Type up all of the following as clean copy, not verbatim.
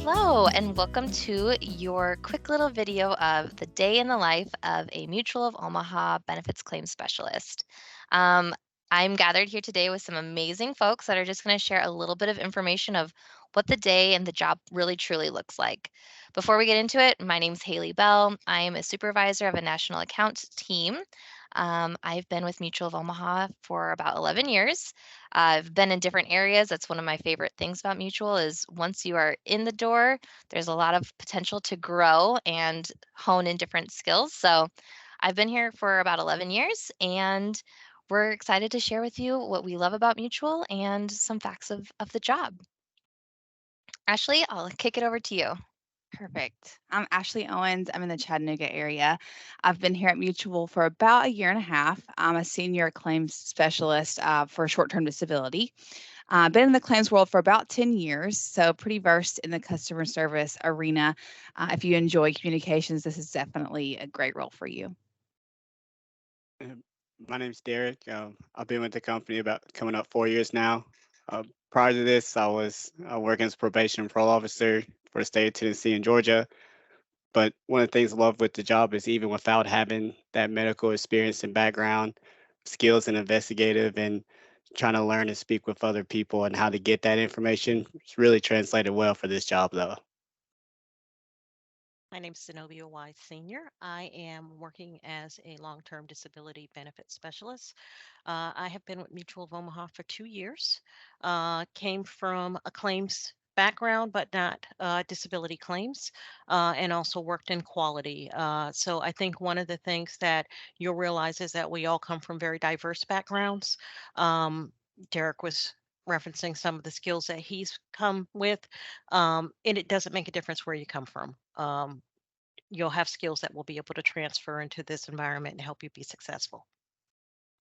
Hello, and welcome to your quick little video of the day in the life of a Mutual of Omaha benefits claims specialist. Um, I'm gathered here today with some amazing folks that are just going to share a little bit of information of what the day and the job really truly looks like. Before we get into it, my name's Haley Bell. I am a supervisor of a national account team. I've been with Mutual of Omaha for about 11 years. I've been in different areas. That's one of my favorite things about Mutual is once you are in the door, there's a lot of potential to grow and hone in different skills. So I've been here for about 11 years and we're excited to share with you what we love about Mutual and some facts of the job. Ashley, I'll kick it over to you. Perfect. I'm Ashley Owens. I'm in the Chattanooga area. I've been here at Mutual for about a year and a half. I'm a senior claims specialist for short term disability. I've been in the claims world for about 10 years, so pretty versed in the customer service arena. If you enjoy communications, this is definitely a great role for you. Um, My name's Derek. I've been with the company about coming up 4 years now. Prior to this, I was working as a probation and parole officer for the state of Tennessee and Georgia. But one of the things I love with the job is even without having that medical experience and background, skills and investigative and trying to learn and speak with other people and how to get that information, it's really translated well for this job though. My name is Zenobia Wise Sr. I am working as a long-term disability benefit specialist. I have been with Mutual of Omaha for 2 years. Came from a claims background, but not disability claims, and also worked in quality. So I think one of the things that you'll realize is that we all come from very diverse backgrounds. Um, Derek was referencing some of the skills that he's come with, and it doesn't make a difference where you come from. You'll have skills that will be able to transfer into this environment and help you be successful.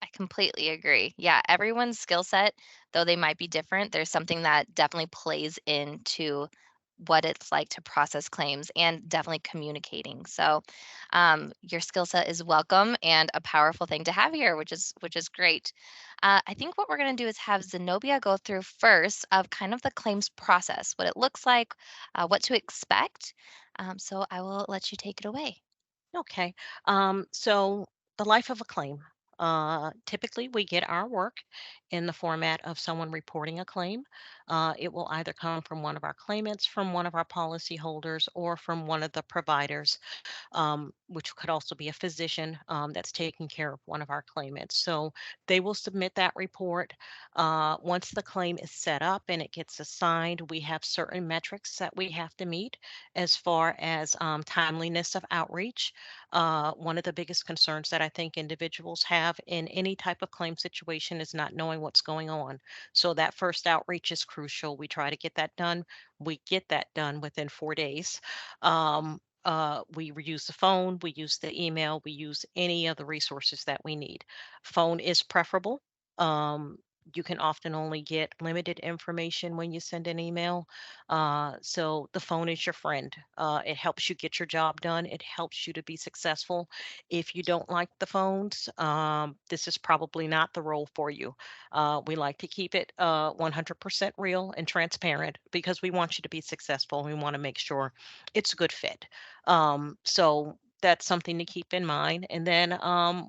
I completely agree. Yeah, everyone's skill set, though they might be different, there's something that definitely plays into what it's like to process claims and definitely communicating. So, your skill set is welcome and a powerful thing to have here, which is great. I think what we're going to do is have Zenobia go through first of kind of the claims process, what it looks like, what to expect. So I will let you take it away. Okay. So the life of a claim. Typically, we get our work in the format of someone reporting a claim. It will either come from one of our claimants, from one of our policyholders, or from one of the providers, which could also be a physician that's taking care of one of our claimants. So they will submit that report. Once the claim is set up and it gets assigned, we have certain metrics that we have to meet as far as timeliness of outreach. One of the biggest concerns that I think individuals have in any type of claim situation is not knowing what's going on. So that first outreach is crucial. We try to get that done. We get that done within 4 days. We use the phone, we use the email, we use any of the resources that we need. Phone is preferable. Um, you can often only get limited information when you send an email. So the phone is your friend. It helps you get your job done. It helps you to be successful. If you don't like the phones, this is probably not the role for you. We like to keep it 100% real and transparent because we want you to be successful. We want to make sure it's a good fit. So that's something to keep in mind. And then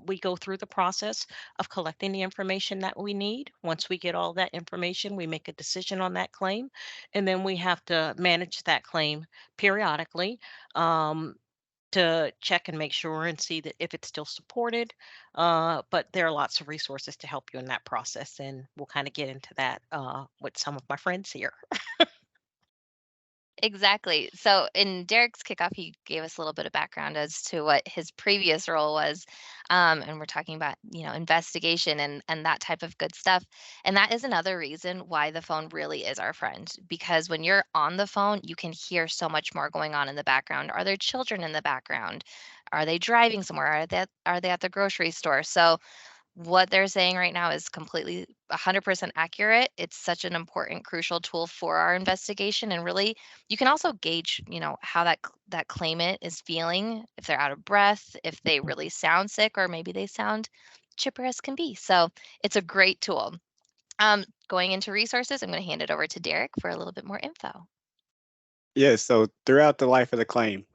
we go through the process of collecting the information that we need. Once we get all that information, we make a decision on that claim. And then we have to manage that claim periodically um, to check and make sure and see that if it's still supported. But there are lots of resources to help you in that process. And we'll kind of get into that with some of my friends here. Exactly. So in Derek's kickoff, he gave us a little bit of background as to what his previous role was, and we're talking about investigation and that type of good stuff. And that is another reason why the phone really is our friend because when you're on the phone, you can hear so much more going on in the background. Are there children in the background? Are they driving somewhere? Are they at the grocery store? So what they're saying right now is completely 100% accurate. It's such an important, crucial tool for our investigation. And really, you can also gauge, how that claimant is feeling, if they're out of breath, if they really sound sick, or maybe they sound chipper as can be. So it's a great tool. Going into resources, I'm going to hand it over to Derek for a little bit more info. Yeah, so throughout the life of the claim,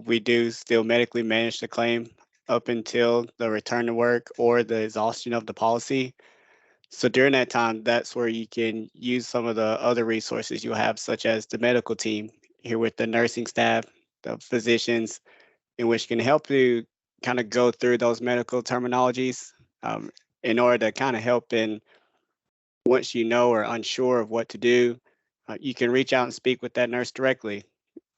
we do still medically manage the claim up until the return to work or the exhaustion of the policy. So during that time, that's where you can use some of the other resources you have, such as the medical team here with the nursing staff, the physicians, in which can help you kind of go through those medical terminologies um, in order to kind of help in once you know or unsure of what to do, you can reach out and speak with that nurse directly,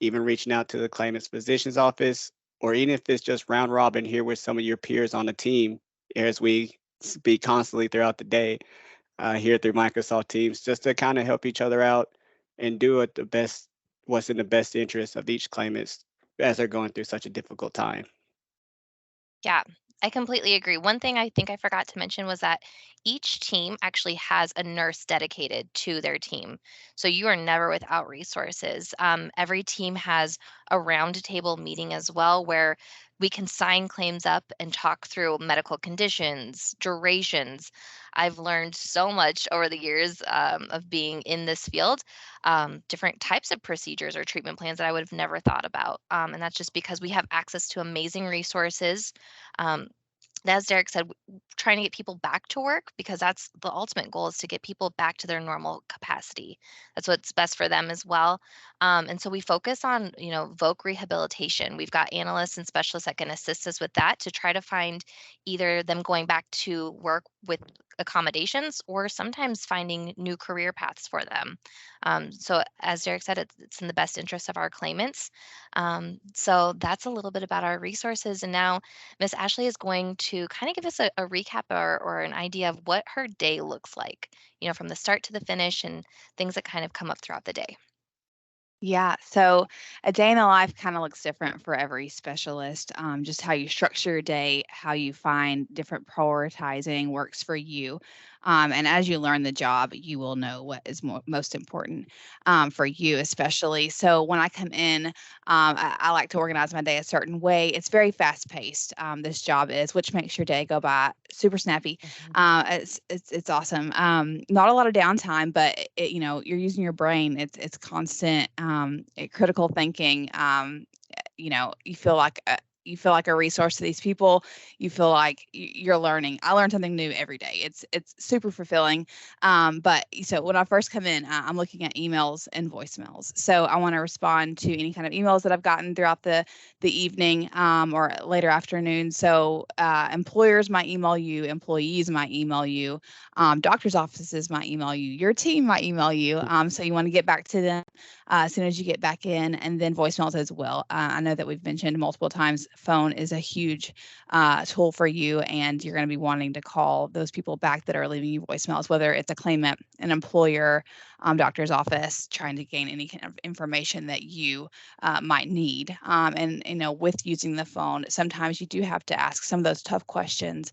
even reaching out to the claimant's physician's office, or even if it's just round robin here with some of your peers on the team, as we speak constantly throughout the day here through Microsoft Teams, just to kind of help each other out and do it the best, what's in the best interest of each claimant as they're going through such a difficult time. Yeah, I completely agree. One thing I think I forgot to mention was that each team actually has a nurse dedicated to their team. So you are never without resources. Every team has a roundtable meeting as well where we can sign claims up and talk through medical conditions, durations. I've learned so much over the years of being in this field, different types of procedures or treatment plans that I would have never thought about. And that's just because we have access to amazing resources, um, as Derek said, trying to get people back to work because that's the ultimate goal is to get people back to their normal capacity. That's what's best for them as well. And so we focus on, voc rehabilitation. We've got analysts and specialists that can assist us with that to try to find either them going back to work with accommodations or sometimes finding new career paths for them. So as Derek said, it's in the best interest of our claimants. So that's a little bit about our resources. And now Miss Ashley is going to kind of give us a recap or an idea of what her day looks like, from the start to the finish and things that kind of come up throughout the day. Yeah, so a day in the life kind of looks different for every specialist. Just how you structure your day, how you find different prioritizing works for you. And as you learn the job, you will know what is most important for you, especially. So when I come in, I like to organize my day a certain way. It's very fast paced. This job is, which makes your day go by super snappy. Mhm. It's awesome. Not a lot of downtime, but you're using your brain. It's constant critical thinking. You feel like a resource to these people. You feel like you're learning. I learn something new every day. It's super fulfilling. But so when I first come in, I'm looking at emails and voicemails. So I want to respond to any kind of emails that I've gotten throughout the evening or later afternoon. So employers might email you, employees might email you, doctors' offices might email you, your team might email you. So you want to get back to them as soon as you get back in, and then voicemails as well. I know that we've mentioned multiple times, phone is a huge tool for you, and you're going to be wanting to call those people back that are leaving you voicemails, whether it's a claimant, an employer, doctor's office, trying to gain any kind of information that you might need. And with using the phone, sometimes you do have to ask some of those tough questions.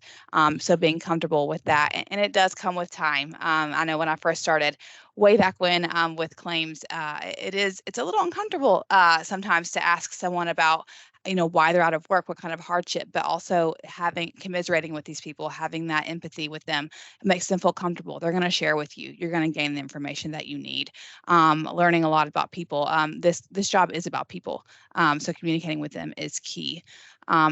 So being comfortable with that, and it does come with time. I know when I first started, way back when with claims, it's a little uncomfortable sometimes to ask someone about why they're out of work, what kind of hardship, but also having commiserating with these people, having that empathy with them makes them feel comfortable. They're going to share with you. You're going to gain the information that you need. Learning a lot about people. This job is about people, so communicating with them is key.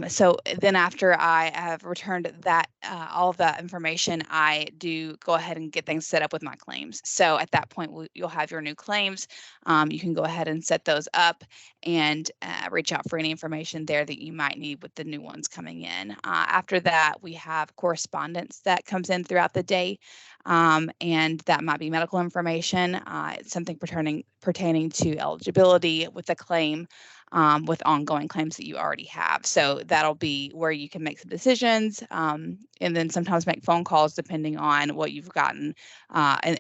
So then after I have returned that all of that information, I do go ahead and get things set up with my claims. So at that point, you'll have your new claims. You can go ahead and set those up and reach out for any information there that you might need with the new ones coming in. After that, we have correspondence that comes in throughout the day. And that might be medical information, something pertaining to eligibility with the claim, with ongoing claims that you already have. So that'll be where you can make some decisions, and then sometimes make phone calls depending on what you've gotten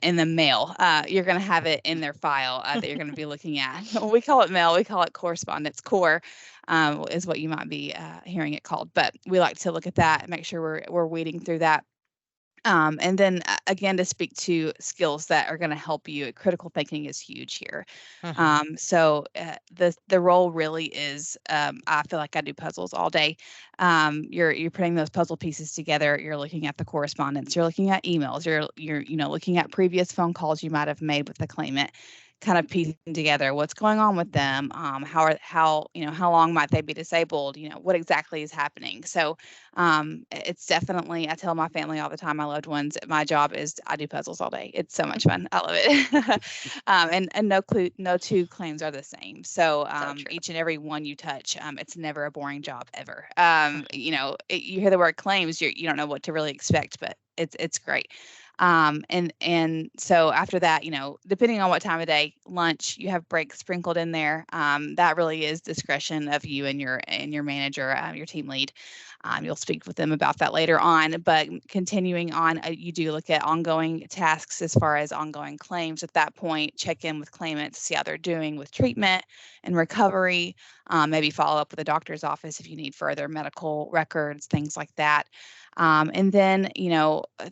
in the mail. You're going to have it in their file that you're going to be looking at. We call it mail. We call it correspondence. Core is what you might be hearing it called. But we like to look at that and make sure we're weeding through that. And then again, to speak to skills that are going to help you, critical thinking is huge here. Mhm. The role really is, I feel like I do puzzles all day. You're putting those puzzle pieces together. You're looking at the correspondence. You're looking at emails. You're looking at previous phone calls you might have made with the claimant. kind of piecing together what's going on with them, how long might they be disabled, what exactly is happening. So it's definitely, I tell my family all the time, my loved ones, my job is I do puzzles all day. It's so much fun. I love it. And no two claims are the same. So So true. each and every one you touch, it's never a boring job ever. You hear the word claims, you don't know what to really expect, but it's great. And so after that, depending on what time of day, lunch, you have breaks sprinkled in there. That really is discretion of you and your manager, your team lead. You'll speak with them about that later on. But continuing on, you do look at ongoing tasks as far as ongoing claims. At that point, check in with claimants, see how they're doing with treatment and recovery. Maybe follow up with a doctor's office if you need further medical records, things like that. And then,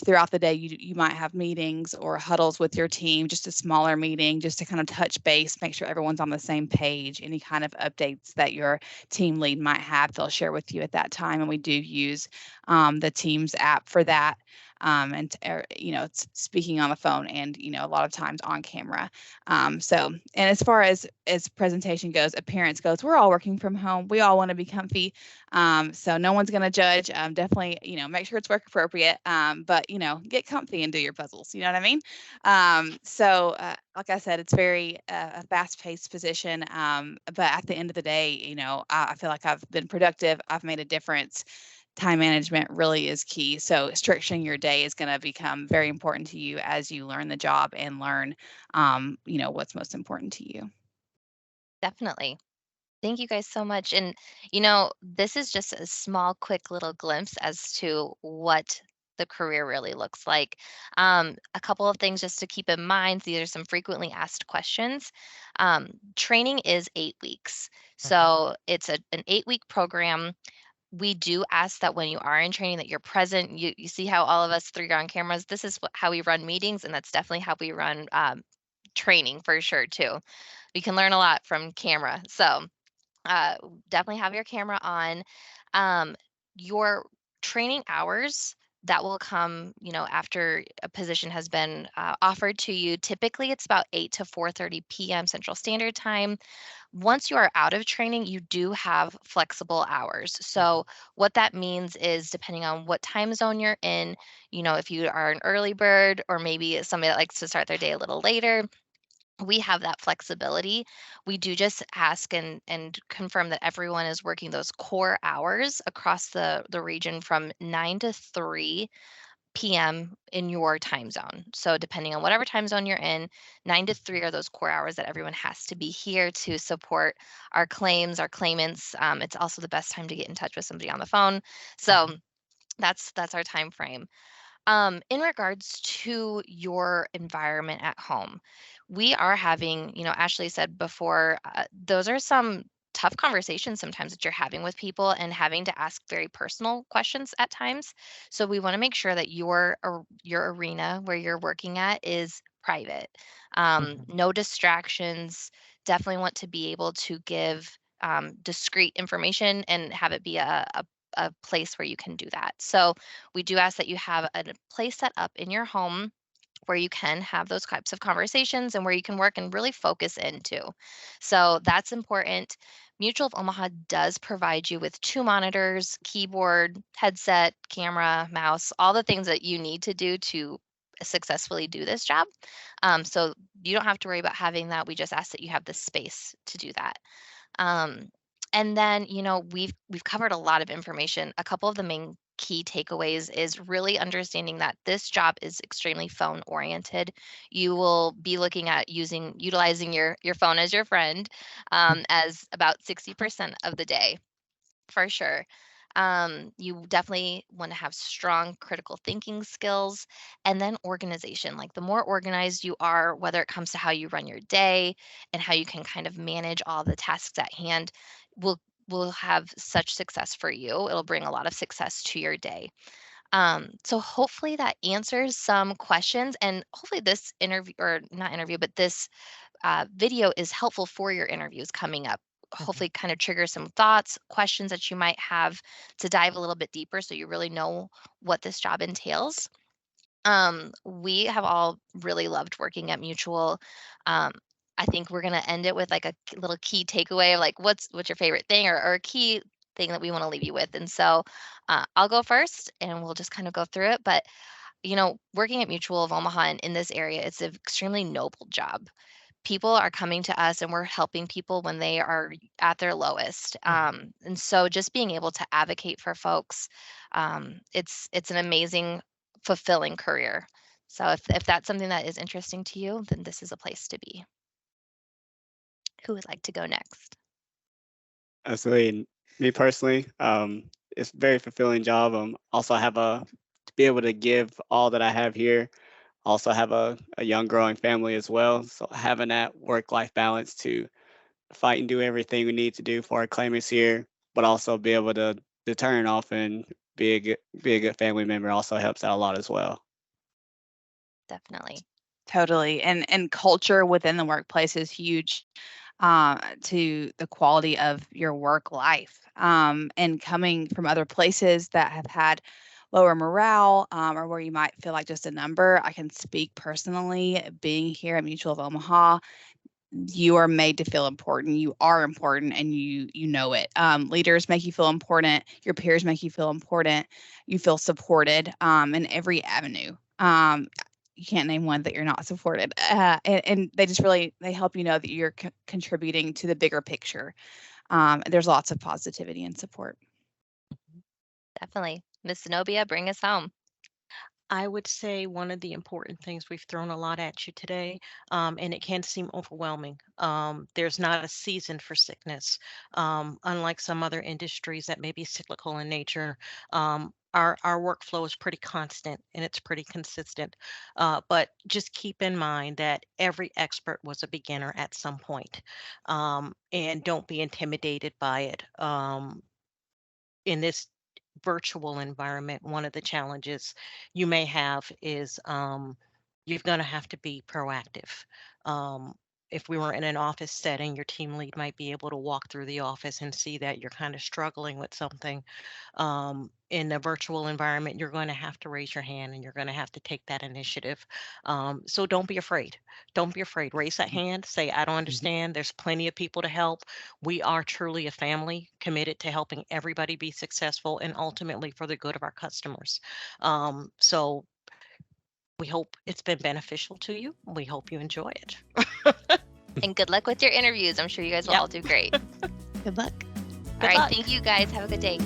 throughout the day, you might have meetings or huddles with your team, just a smaller meeting, just to kind of touch base, make sure everyone's on the same page. Any kind of updates that your team lead might have, they'll share with you at that time. And we do use the Teams app for that. It's speaking on the phone and, a lot of times on camera. And as far as presentation goes, appearance goes, we're all working from home. We all want to be comfy. So no one's going to judge. Definitely, make sure it's work appropriate. But, get comfy and do your puzzles. You know what I mean? Like I said, it's very a fast-paced position. But at the end of the day, I feel like I've been productive. I've made a difference. Time management really is key. So structuring your day is going to become very important to you as you learn the job and learn, what's most important to you. Definitely. Thank you guys so much. And, this is just a small, quick little glimpse as to what the career really looks like. A couple of things just to keep in mind. These are some frequently asked questions. Training is 8 weeks. So it's an 8-week program. We do ask that when you are in training that you're present. You see how all of us three are on cameras. This is how we run meetings, and that's definitely how we run training for sure too. We can learn a lot from camera. So uh, definitely have your camera on. Um, your training hours that will come, after a position has been offered to you. Typically, it's about 8 to 4:30 p.m. Central Standard Time. Once you are out of training, you do have flexible hours. So what that means is depending on what time zone you're in, if you are an early bird or maybe somebody that likes to start their day a little later, we have that flexibility. We do just ask and confirm that everyone is working those core hours across the region from 9 to 3 p.m. in your time zone. So depending on whatever time zone you're in, 9 to 3 are those core hours that everyone has to be here to support our claims, our claimants. It's also the best time to get in touch with somebody on the phone. So that's our time frame. In regards to your environment at home, we are having, Ashley said before, those are some tough conversations sometimes that you're having with people and having to ask very personal questions at times. So we want to make sure that your arena where you're working at is private. No distractions. Definitely want to be able to give discrete information and have it be a place where you can do that. So we do ask that you have a place set up in your home where you can have those types of conversations and where you can work and really focus into. So that's important. Mutual of Omaha does provide you with 2 monitors, keyboard, headset, camera, mouse, all the things that you need to do to successfully do this job. So you don't have to worry about having that. We just ask that you have the space to do that. Um, and then, we've covered a lot of information. A couple of the main key takeaways is really understanding that this job is extremely phone oriented. You will be looking at utilizing your phone as your friend, as about 60% of the day for sure. You definitely want to have strong critical thinking skills and then organization. Like the more organized you are, whether it comes to how you run your day and how you can kind of manage all the tasks at hand, will will have such success for you. It'll bring a lot of success to your day. So hopefully that answers some questions, and hopefully this interview, or not interview, but this video is helpful for your interviews coming up. Hopefully, kind of trigger some thoughts, questions that you might have to dive a little bit deeper so you really know what this job entails. We have all really loved working at Mutual. Um, I think we're gonna end it with like a little key takeaway of like what's your favorite thing or a key thing that we want to leave you with. And so I'll go first and we'll just kind of go through it. But working at Mutual of Omaha and in this area, it's an extremely noble job. People are coming to us and we're helping people when they are at their lowest. And so just being able to advocate for folks, it's an amazing, fulfilling career. So if that's something that is interesting to you, then this is a place to be. Who would like to go next? Absolutely. Me personally, it's a very fulfilling job. Also have to be able to give all that I have here. Also have a young growing family as well. So having that work-life balance to fight and do everything we need to do for our claimants here, but also be able to turn off and be a good family member also helps out a lot as well. Definitely. Totally. And culture within the workplace is huge to the quality of your work life. And coming from other places that have had lower morale or where you might feel like just a number, I can speak personally. Being here at Mutual of Omaha, you are made to feel important. You are important, and you know it. Leaders make you feel important. Your peers make you feel important. You feel supported in every avenue. You can't name one that you're not supported, and they just really they help you know that you're contributing to the bigger picture. There's lots of positivity and support. Definitely. Miss Zenobia, bring us home. I would say one of the important things we've thrown a lot at you today, and it can seem overwhelming. There's not a season for sickness, unlike some other industries that may be cyclical in nature. Our workflow is pretty constant and it's pretty consistent. But just keep in mind that every expert was a beginner at some point, and don't be intimidated by it. In this virtual environment, one of the challenges you may have is you're going to have to be proactive. Um, if we were in an office setting, your team lead might be able to walk through the office and see that you're kind of struggling with something. In a virtual environment, you're going to have to raise your hand and you're going to have to take that initiative. So don't be afraid. Don't be afraid. Raise that hand. Say, I don't Mhm. understand. There's plenty of people to help. We are truly a family committed to helping everybody be successful and ultimately for the good of our customers. So we hope it's been beneficial to you. We hope you enjoy it. And good luck with your interviews. I'm sure you guys will Yep. all do great. Good luck. All Good right. luck. Thank you guys. Have a good day.